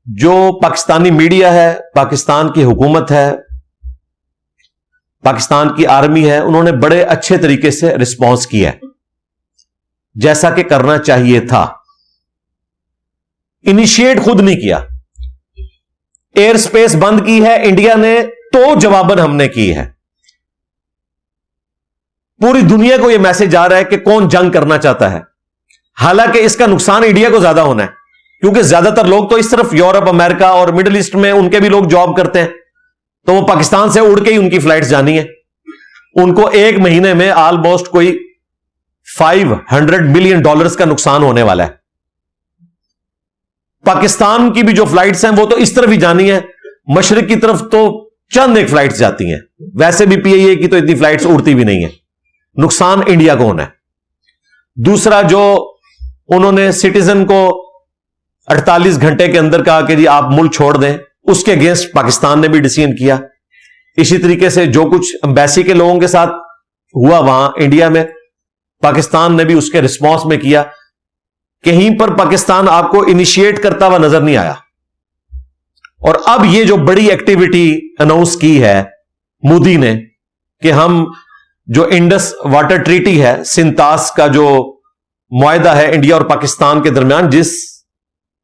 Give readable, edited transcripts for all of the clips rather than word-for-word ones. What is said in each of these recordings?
جو پاکستانی میڈیا ہے، پاکستان کی حکومت ہے، پاکستان کی آرمی ہے، انہوں نے بڑے اچھے طریقے سے رسپانس کیا ہے، جیسا کہ کرنا چاہیے تھا. انیشیٹ خود نہیں کیا. ایئر سپیس بند کی ہے انڈیا نے تو جواباً ہم نے کی ہے. پوری دنیا کو یہ میسج آ رہا ہے کہ کون جنگ کرنا چاہتا ہے. حالانکہ اس کا نقصان انڈیا کو زیادہ ہونا ہے، کیونکہ زیادہ تر لوگ تو اس طرف یورپ، امریکہ اور مڈل ایسٹ میں ان کے بھی لوگ جاب کرتے ہیں، تو وہ پاکستان سے اڑ کے ہی ان کی فلائٹس جانی ہے. ان کو ایک مہینے میں آلموسٹ کوئی $500 ملین کا نقصان ہونے والا ہے. پاکستان کی بھی جو فلائٹس ہیں وہ تو اس طرف ہی جانی ہے، مشرق کی طرف تو چند ایک فلائٹس جاتی ہیں، ویسے بھی PIA کی تو اتنی فلائٹس اڑتی بھی نہیں ہیں. نقصان انڈیا کو ہونا ہے. دوسرا، جو انہوں نے سٹیزن کو 48 گھنٹے کے اندر کہا کہ جی آپ ملک چھوڑ دیں، اس کے اگینسٹ پاکستان نے بھی ڈیسیژن کیا. اسی طریقے سے جو کچھ امبیسی کے لوگوں کے ساتھ ہوا وہاں انڈیا میں، پاکستان نے بھی اس کے رسپانس میں کیا. کہیں پر پاکستان آپ کو انیشیٹ کرتا ہوا نظر نہیں آیا. اور اب یہ جو بڑی ایکٹیویٹی اناؤنس کی ہے مودی نے کہ ہم جو انڈس واٹر ٹریٹی ہے، سنتاس کا جو معاہدہ ہے انڈیا اور پاکستان کے درمیان، جس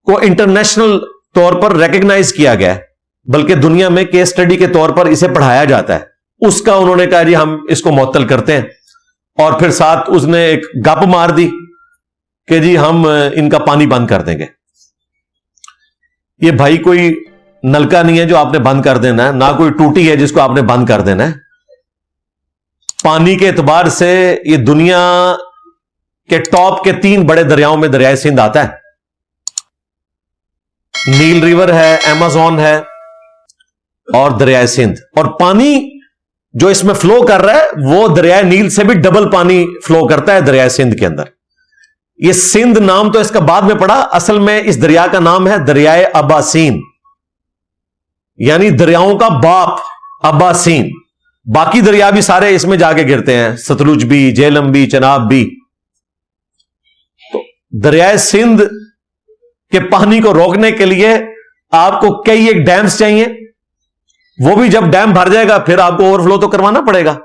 کو انٹرنیشنل طور پر ریکگنائز کیا گیا ہے، بلکہ دنیا میں کیس سٹڈی کے طور پر اسے پڑھایا جاتا ہے، اس کا انہوں نے کہا جی ہم اس کو معطل کرتے ہیں. اور پھر ساتھ اس نے ایک گپ مار دی کہ جی ہم ان کا پانی بند کر دیں گے. یہ بھائی کوئی نلکا نہیں ہے جو آپ نے بند کر دینا ہے، نہ کوئی ٹوٹی ہے جس کو آپ نے بند کر دینا ہے. پانی کے اعتبار سے یہ دنیا کے ٹاپ کے 3 بڑے دریاؤں میں دریائے سندھ آتا ہے. نیل ریور ہے، ایمیزون ہے اور دریائے سندھ. اور پانی جو اس میں فلو کر رہا ہے وہ دریائے نیل سے بھی ڈبل پانی فلو کرتا ہے دریائے سندھ کے اندر. یہ سندھ نام تو اس کا بعد میں پڑا، اصل میں اس دریا کا نام ہے دریائے اباسین، یعنی دریاؤں کا باپ اباسین. باقی دریا بھی سارے اس میں جا کے گرتے ہیں، ستلج بھی، جہلم بھی، چناب بھی. تو دریائے سندھ کے پانی کو روکنے کے لیے آپ کو کئی ایک ڈیمز چاہیے. وہ بھی جب ڈیم بھر جائے گا پھر آپ کو اوور فلو تو کروانا پڑے گا.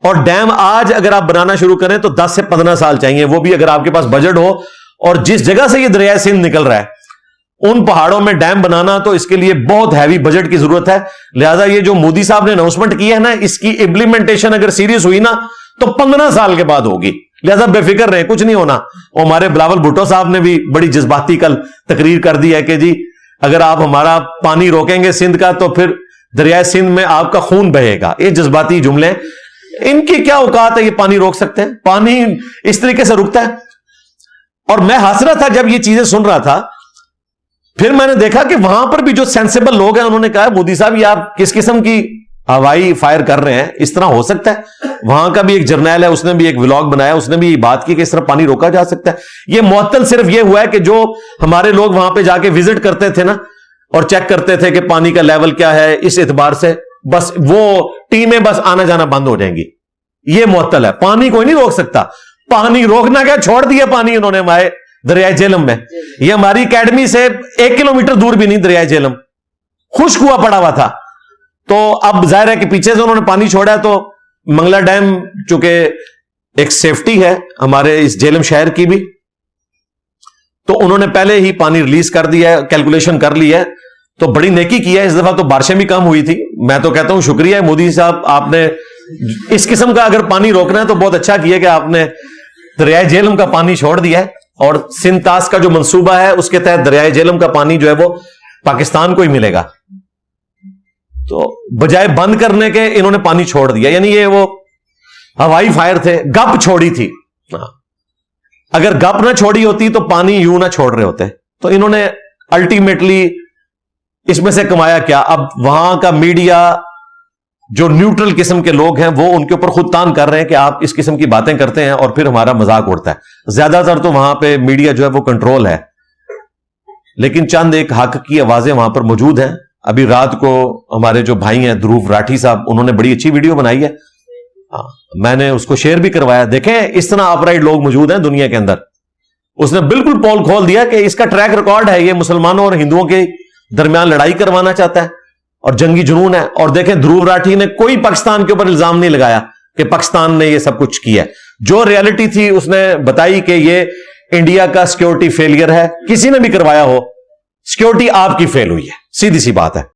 اور ڈیم آج اگر آپ بنانا شروع کریں تو 10 سے 15 سال چاہیے، وہ بھی اگر آپ کے پاس بجٹ ہو. اور جس جگہ سے یہ دریائے سندھ نکل رہا ہے ان پہاڑوں میں ڈیم بنانا تو اس کے لیے بہت ہیوی بجٹ کی ضرورت ہے. لہذا یہ جو مودی صاحب نے اناؤنسمنٹ کی ہے نا، اس کی امپلیمنٹیشن اگر سیریس ہوئی نا تو 15 سال کے بعد ہوگی. لہذا بے فکر رہیں، کچھ نہیں ہونا. ہمارے بلاول بھٹو صاحب نے بھی بڑی جذباتی کل تقریر کر دی ہے کہ جی اگر آپ ہمارا پانی روکیں گے سندھ کا تو پھر دریائے سندھ میں آپ کا خون بہے گا. یہ جذباتی جملے، ان کی کیا اوقات ہے یہ پانی روک سکتے ہیں؟ پانی اس طریقے سے رکتا ہے. اور میں حسرت تھا جب یہ چیزیں سن رہا تھا، پھر میں نے دیکھا کہ وہاں پر بھی جو سینسیبل لوگ ہیں انہوں نے کہا مودی صاحب یہ آپ کس قسم کی ہوائی فائر کر رہے ہیں، اس طرح ہو سکتا ہے؟ وہاں کا بھی ایک جرنیل ہے، اس نے بھی ایک ولاگ بنایا، اس نے بھی یہ بات کی کہ اس طرح پانی روکا جا سکتا ہے. یہ معطل صرف یہ ہوا ہے کہ جو ہمارے لوگ وہاں پہ جا کے وزٹ کرتے تھے نا اور چیک کرتے تھے کہ پانی کا لیول کیا ہے، اس اعتبار سے بس وہ ٹیمیں بس آنا جانا بند ہو جائیں گی. یہ معطل ہے، پانی کوئی نہیں روک سکتا. پانی روکنا کیا، چھوڑ دیا پانی انہوں نے ہمارے دریائے جہلم میں. یہ ہماری اکیڈمی سے 1 کلومیٹر دور بھی نہیں دریائے جہلم خشک ہوا پڑا ہوا تھا. تو اب ظاہر ہے کہ پیچھے سے انہوں نے پانی چھوڑا ہے. تو منگلا ڈیم چونکہ ایک سیفٹی ہے ہمارے اس جہلم شہر کی بھی، تو انہوں نے پہلے ہی پانی ریلیز کر دیا ہے، کیلکولیشن کر لی ہے. تو بڑی نیکی کی ہے. اس دفعہ تو بارشیں بھی کم ہوئی تھی. میں تو کہتا ہوں شکریہ مودی صاحب، آپ نے اس قسم کا اگر پانی روکنا ہے تو بہت اچھا کیا کہ آپ نے دریائے جہلم کا پانی چھوڑ دیا ہے. اور سنتاس کا جو منصوبہ ہے اس کے تحت دریائے جہلم کا پانی جو ہے وہ پاکستان کو ہی ملے گا. تو بجائے بند کرنے کے انہوں نے پانی چھوڑ دیا. یعنی یہ وہ ہوائی فائر تھے، گپ چھوڑی تھی. اگر گپ نہ چھوڑی ہوتی تو پانی یوں نہ چھوڑ رہے ہوتے. تو انہوں نے الٹیمیٹلی اس میں سے کمایا کیا؟ اب وہاں کا میڈیا جو نیوٹرل قسم کے لوگ ہیں وہ ان کے اوپر خود تان کر رہے ہیں کہ آپ اس قسم کی باتیں کرتے ہیں اور پھر ہمارا مذاق اڑتا ہے. زیادہ تر تو وہاں پہ میڈیا جو ہے وہ کنٹرول ہے، لیکن چند ایک حق کی آوازیں وہاں پر موجود ہیں. ابھی رات کو ہمارے جو بھائی ہیں دھروو راٹھی صاحب، انہوں نے بڑی اچھی ویڈیو بنائی ہے، میں نے اس کو شیئر بھی کروایا. دیکھیں اس طرح اپرائٹ لوگ موجود ہیں دنیا کے اندر. اس نے بالکل پول کھول دیا کہ اس کا ٹریک ریکارڈ ہے، یہ مسلمانوں اور ہندوؤں کے درمیان لڑائی کروانا چاہتا ہے اور جنگی جنون ہے. اور دیکھیں دھروو راٹھی نے کوئی پاکستان کے اوپر الزام نہیں لگایا کہ پاکستان نے یہ سب کچھ کیا ہے. جو ریالٹی تھی اس نے بتائی کہ یہ انڈیا کا سیکورٹی فیلئر ہے. کسی نے بھی کروایا ہو, سیکورٹی آپ کی فیل ہوئی ہے, سیدھی سی بات ہے.